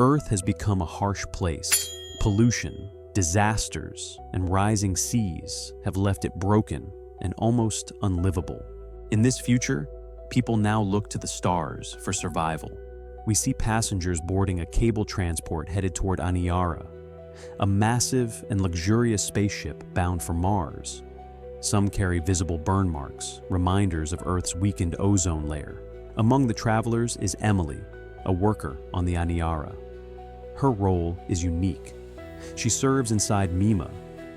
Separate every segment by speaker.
Speaker 1: Earth has become a harsh place. Pollution, disasters, and rising seas have left it broken and almost unlivable. In this future, people now look to the stars for survival. We see passengers boarding a cable transport headed toward Aniara, a massive and luxurious spaceship bound for Mars. Some carry visible burn marks, reminders of Earth's weakened ozone layer. Among the travelers is Emily, a worker on the Aniara. Her role is unique. She serves inside Mima,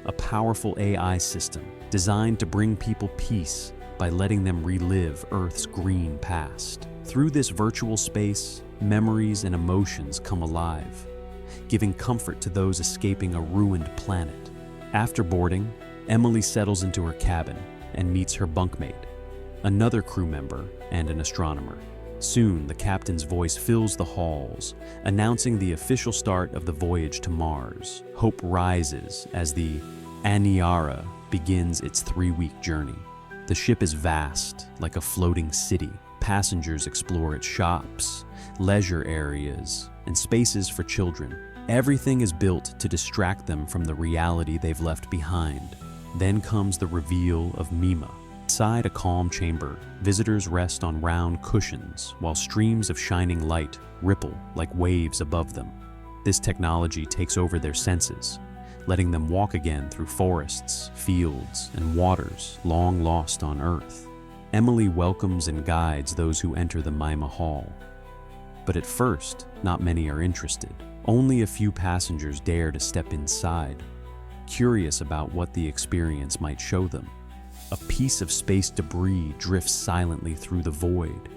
Speaker 1: a powerful AI system designed to bring people peace by letting them relive Earth's green past. Through this virtual space, memories and emotions come alive, giving comfort to those escaping a ruined planet. After boarding, Emily settles into her cabin and meets her bunkmate, another crew member and an astronomer. Soon, the captain's voice fills the halls, announcing the official start of the voyage to Mars. Hope rises as the Aniara begins its 3-week journey. The ship is vast, like a floating city. Passengers explore its shops, leisure areas, and spaces for children. Everything is built to distract them from the reality they've left behind. Then comes the reveal of Mima. Inside a calm chamber, visitors rest on round cushions while streams of shining light ripple like waves above them. This technology takes over their senses, letting them walk again through forests, fields, and waters long lost on Earth. Emily welcomes and guides those who enter the Mima Hall. But at first, not many are interested. Only a few passengers dare to step inside, curious about what the experience might show them. A piece of space debris drifts silently through the void,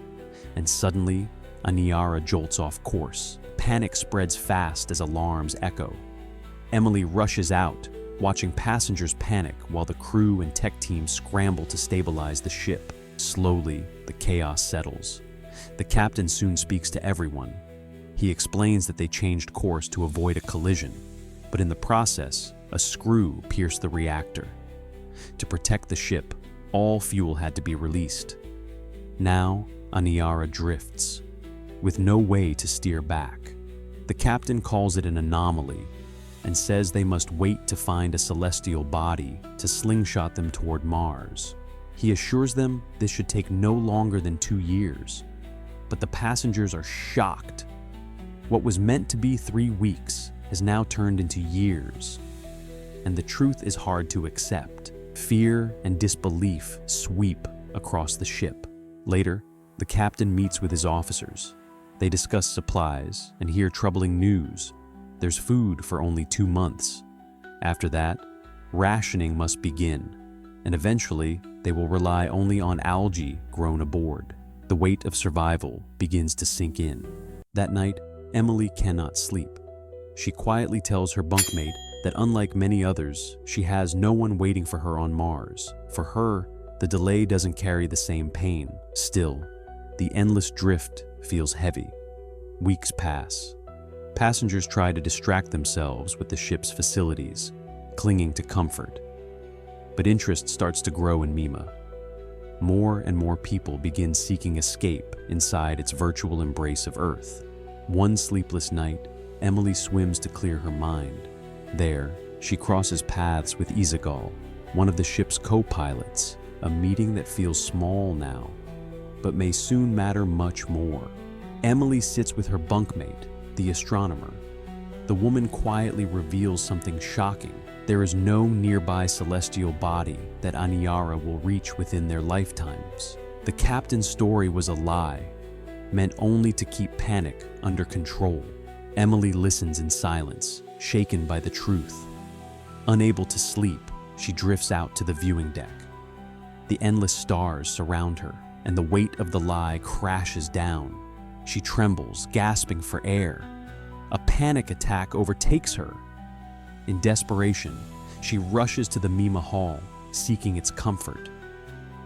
Speaker 1: and suddenly, Aniara jolts off course. Panic spreads fast as alarms echo. Emily rushes out, watching passengers panic while the crew and tech team scramble to stabilize the ship. Slowly, the chaos settles. The captain soon speaks to everyone. He explains that they changed course to avoid a collision, but in the process, a screw pierced the reactor. To protect the ship, all fuel had to be released. Now, Aniara drifts, with no way to steer back. The captain calls it an anomaly and says they must wait to find a celestial body to slingshot them toward Mars. He assures them this should take no longer than 2 years, but the passengers are shocked. What was meant to be 3 weeks has now turned into years, and the truth is hard to accept. Fear and disbelief sweep across the ship. Later, the captain meets with his officers. They discuss supplies and hear troubling news. There's food for only 2 months. After that, rationing must begin, and eventually they will rely only on algae grown aboard. The weight of survival begins to sink in. That night, Emily cannot sleep. She quietly tells her bunkmate that unlike many others, she has no one waiting for her on Mars. For her, the delay doesn't carry the same pain. Still, the endless drift feels heavy. Weeks pass. Passengers try to distract themselves with the ship's facilities, clinging to comfort. But interest starts to grow in Mima. More and more people begin seeking escape inside its virtual embrace of Earth. One sleepless night, Emily swims to clear her mind. There, she crosses paths with Izagal, one of the ship's co-pilots, a meeting that feels small now, but may soon matter much more. Emily sits with her bunkmate, the astronomer. The woman quietly reveals something shocking. There is no nearby celestial body that Aniara will reach within their lifetimes. The captain's story was a lie, meant only to keep panic under control. Emily listens in silence, shaken by the truth. Unable to sleep, she drifts out to the viewing deck. The endless stars surround her, and the weight of the lie crashes down. She trembles, gasping for air. A panic attack overtakes her. In desperation, she rushes to the Mima Hall, seeking its comfort.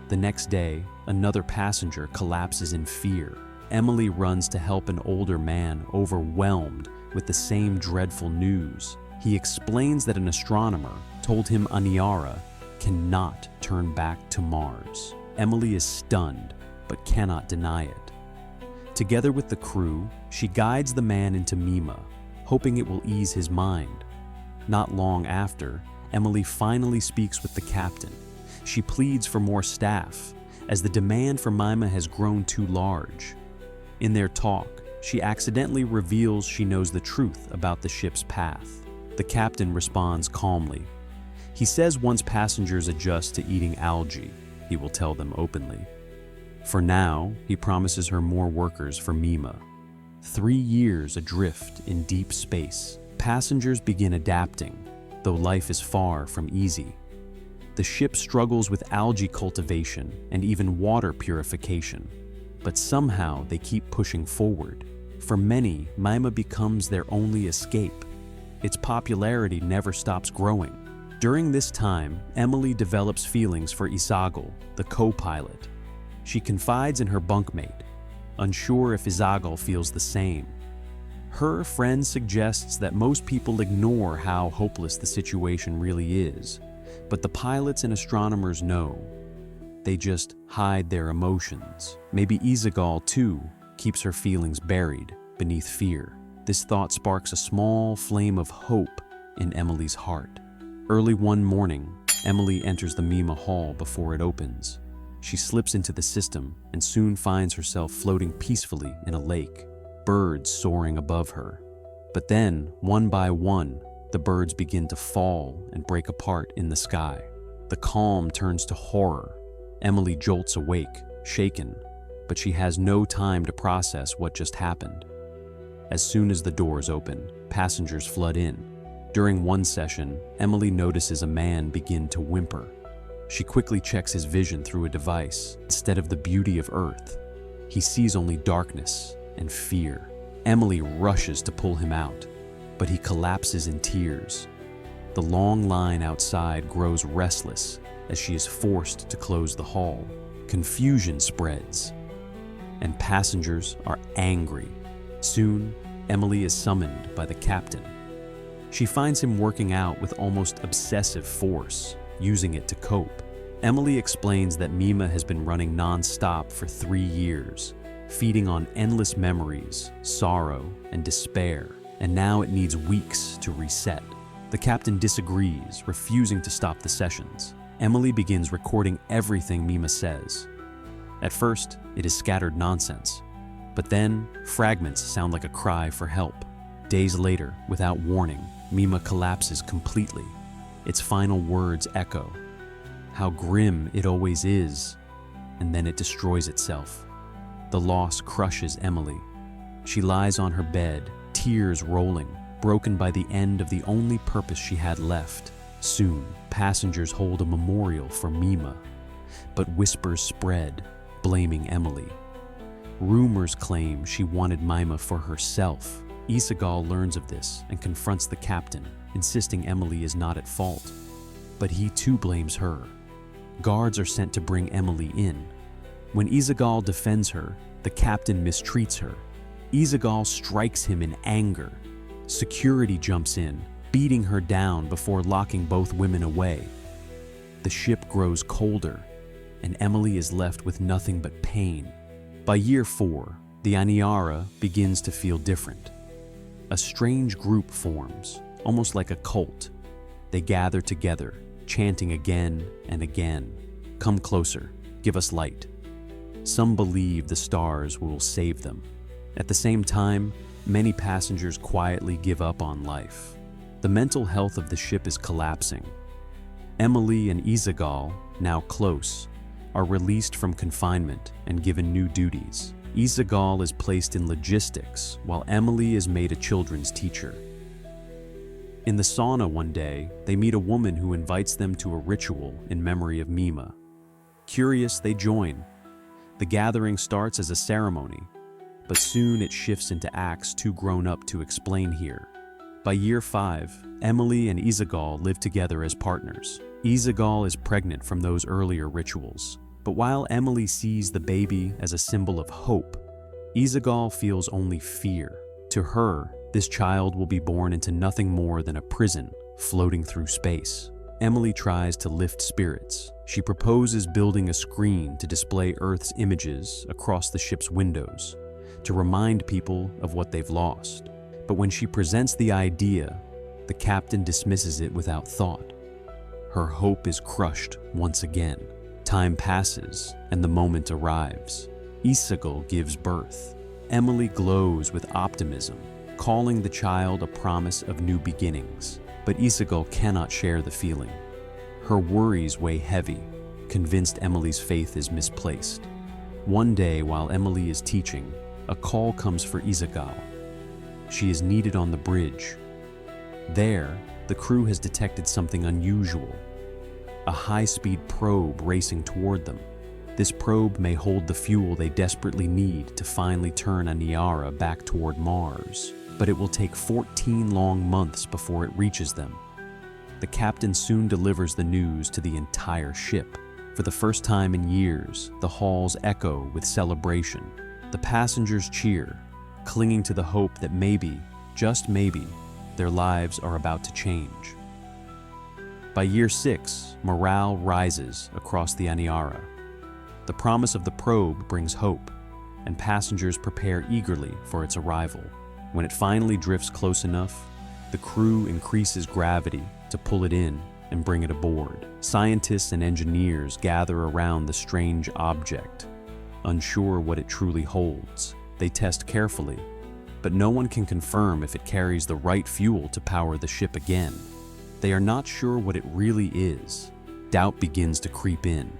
Speaker 1: The next day, another passenger collapses in fear. Emily runs to help an older man overwhelmed with the same dreadful news. He explains that an astronomer told him Aniara cannot turn back to Mars. Emily is stunned, but cannot deny it. Together with the crew, she guides the man into Mima, hoping it will ease his mind. Not long after, Emily finally speaks with the captain. She pleads for more staff, as the demand for Mima has grown too large. In their talk, she accidentally reveals she knows the truth about the ship's path. The captain responds calmly. He says once passengers adjust to eating algae, he will tell them openly. For now, he promises her more workers for Mima. 3 years adrift in deep space, passengers begin adapting, though life is far from easy. The ship struggles with algae cultivation and even water purification, but somehow they keep pushing forward. For many, Mima becomes their only escape. Its popularity never stops growing. During this time, Emily develops feelings for Izagal, the co-pilot. She confides in her bunkmate, unsure if Izagal feels the same. Her friend suggests that most people ignore how hopeless the situation really is, but the pilots and astronomers know. They just hide their emotions. Maybe Izagal, too, keeps her feelings buried beneath fear. This thought sparks a small flame of hope in Emily's heart. Early one morning, Emily enters the Mima hall before it opens. She slips into the system and soon finds herself floating peacefully in a lake, birds soaring above her. But then, one by one, the birds begin to fall and break apart in the sky. The calm turns to horror. Emily jolts awake, shaken, but she has no time to process what just happened. As soon as the doors open, passengers flood in. During one session, Emily notices a man begin to whimper. She quickly checks his vision through a device. Instead of the beauty of Earth, he sees only darkness and fear. Emily rushes to pull him out, but he collapses in tears. The long line outside grows restless as she is forced to close the hall. Confusion spreads, and passengers are angry. Soon, Emily is summoned by the captain. She finds him working out with almost obsessive force, using it to cope. Emily explains that Mima has been running non-stop for 3 years, feeding on endless memories, sorrow, and despair, and now it needs weeks to reset. The captain disagrees, refusing to stop the sessions. Emily begins recording everything Mima says. At first, it is scattered nonsense, but then fragments sound like a cry for help. Days later, without warning, Mima collapses completely. Its final words echo, "How grim it always is," and then it destroys itself. The loss crushes Emily. She lies on her bed, tears rolling, broken by the end of the only purpose she had left. Soon, passengers hold a memorial for Mima, but whispers spread, blaming Emily. Rumors claim she wanted Mima for herself. Izagal learns of this and confronts the captain, insisting Emily is not at fault. But he too blames her. Guards are sent to bring Emily in. When Izagal defends her, the captain mistreats her. Izagal strikes him in anger. Security jumps in, beating her down before locking both women away. The ship grows colder, and Emily is left with nothing but pain. By year 4, the Aniara begins to feel different. A strange group forms, almost like a cult. They gather together, chanting again and again, "Come closer, give us light." Some believe the stars will save them. At the same time, many passengers quietly give up on life. The mental health of the ship is collapsing. Emily and Izagal, now close, are released from confinement and given new duties. Izagal is placed in logistics, while Emily is made a children's teacher. In the sauna one day, they meet a woman who invites them to a ritual in memory of Mima. Curious, they join. The gathering starts as a ceremony, but soon it shifts into acts too grown up to explain here. By year 5, Emily and Izagal live together as partners. Izagal is pregnant from those earlier rituals. But while Emily sees the baby as a symbol of hope, Izagal feels only fear. To her, this child will be born into nothing more than a prison floating through space. Emily tries to lift spirits. She proposes building a screen to display Earth's images across the ship's windows. to remind people of what they've lost. But when she presents the idea, the captain dismisses it without thought. Her hope is crushed once again. Time passes, and the moment arrives. Isagal gives birth. Emily glows with optimism, calling the child a promise of new beginnings. But Isagal cannot share the feeling. Her worries weigh heavy, convinced Emily's faith is misplaced. One day, while Emily is teaching, a call comes for Isagal. She is needed on the bridge. There, the crew has detected something unusual. A high-speed probe racing toward them. This probe may hold the fuel they desperately need to finally turn Aniara back toward Mars, but it will take 14 long months before it reaches them. The captain soon delivers the news to the entire ship. For the first time in years, the halls echo with celebration. The passengers cheer, clinging to the hope that maybe, just maybe, their lives are about to change. By year 6, morale rises across the Aniara. The promise of the probe brings hope, and passengers prepare eagerly for its arrival. When it finally drifts close enough, the crew increases gravity to pull it in and bring it aboard. Scientists and engineers gather around the strange object, unsure what it truly holds. They test carefully, but no one can confirm if it carries the right fuel to power the ship again. They are not sure what it really is. Doubt begins to creep in.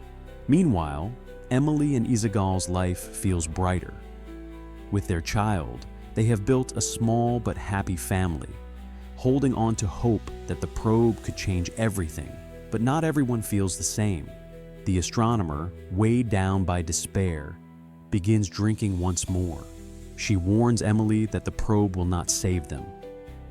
Speaker 1: Meanwhile, Emily and Isagal's life feels brighter. With their child, they have built a small but happy family, holding on to hope that the probe could change everything. But not everyone feels the same. The astronomer, weighed down by despair, begins drinking once more. She warns Emily that the probe will not save them,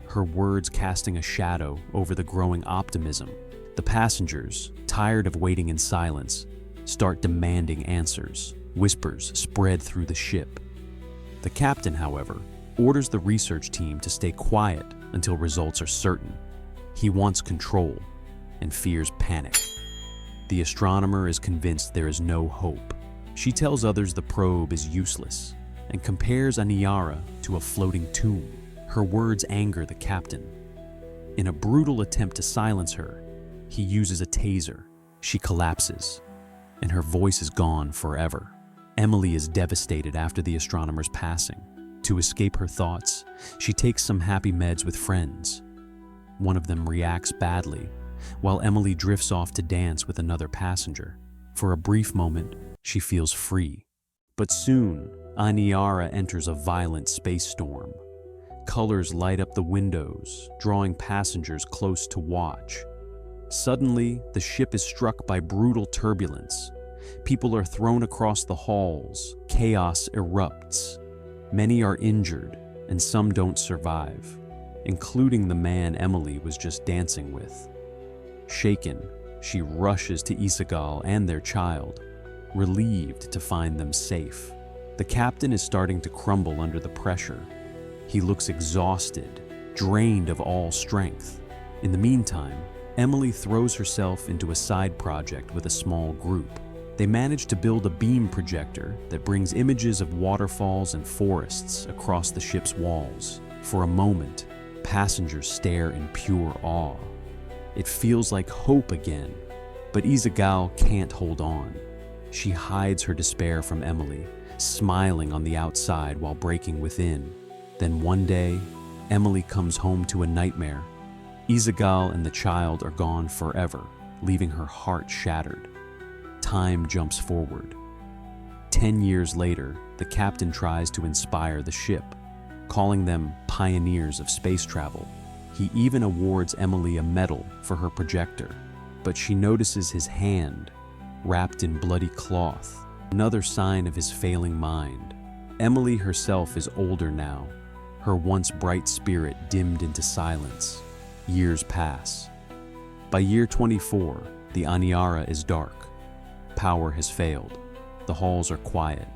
Speaker 1: her words casting a shadow over the growing optimism. The passengers, tired of waiting in silence, start demanding answers. Whispers spread through the ship. The captain, however, orders the research team to stay quiet until results are certain. He wants control and fears panic. The astronomer is convinced there is no hope. She tells others the probe is useless and compares Aniara to a floating tomb. Her words anger the captain. In a brutal attempt to silence her, he uses a taser. She collapses, and her voice is gone forever. Emily is devastated after the astronomer's passing. To escape her thoughts, she takes some happy meds with friends. One of them reacts badly, while Emily drifts off to dance with another passenger. For a brief moment, she feels free. But soon, Aniara enters a violent space storm. Colors light up the windows, drawing passengers close to watch. Suddenly, the ship is struck by brutal turbulence. People are thrown across the halls. Chaos erupts. Many are injured, and some don't survive, including the man Emily was just dancing with. Shaken, she rushes to Isagal and their child, relieved to find them safe. The captain is starting to crumble under the pressure. He looks exhausted, drained of all strength. In the meantime, Emily throws herself into a side project with a small group. They manage to build a beam projector that brings images of waterfalls and forests across the ship's walls. For a moment, passengers stare in pure awe. It feels like hope again, but Isagal can't hold on. She hides her despair from Emily, smiling on the outside while breaking within. Then one day, Emily comes home to a nightmare. Isagal and the child are gone forever, leaving her heart shattered. Time jumps forward. 10 years later, the captain tries to inspire the ship, calling them pioneers of space travel. He even awards Emily a medal for her projector, but she notices his hand, wrapped in bloody cloth, another sign of his failing mind. Emily herself is older now, her once bright spirit dimmed into silence. Years pass. By year 24, the Aniara is dark. Power has failed. The halls are quiet.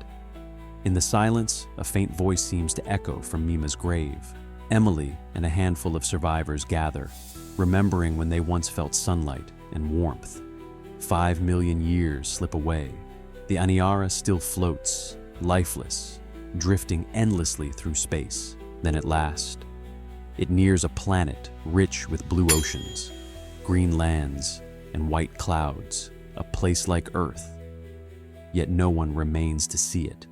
Speaker 1: In the silence, a faint voice seems to echo from Mima's grave. Emily and a handful of survivors gather, remembering when they once felt sunlight and warmth. 5 million years slip away. The Aniara still floats, lifeless, drifting endlessly through space. Then at last, it nears a planet rich with blue oceans, green lands, and white clouds, a place like Earth. Yet no one remains to see it.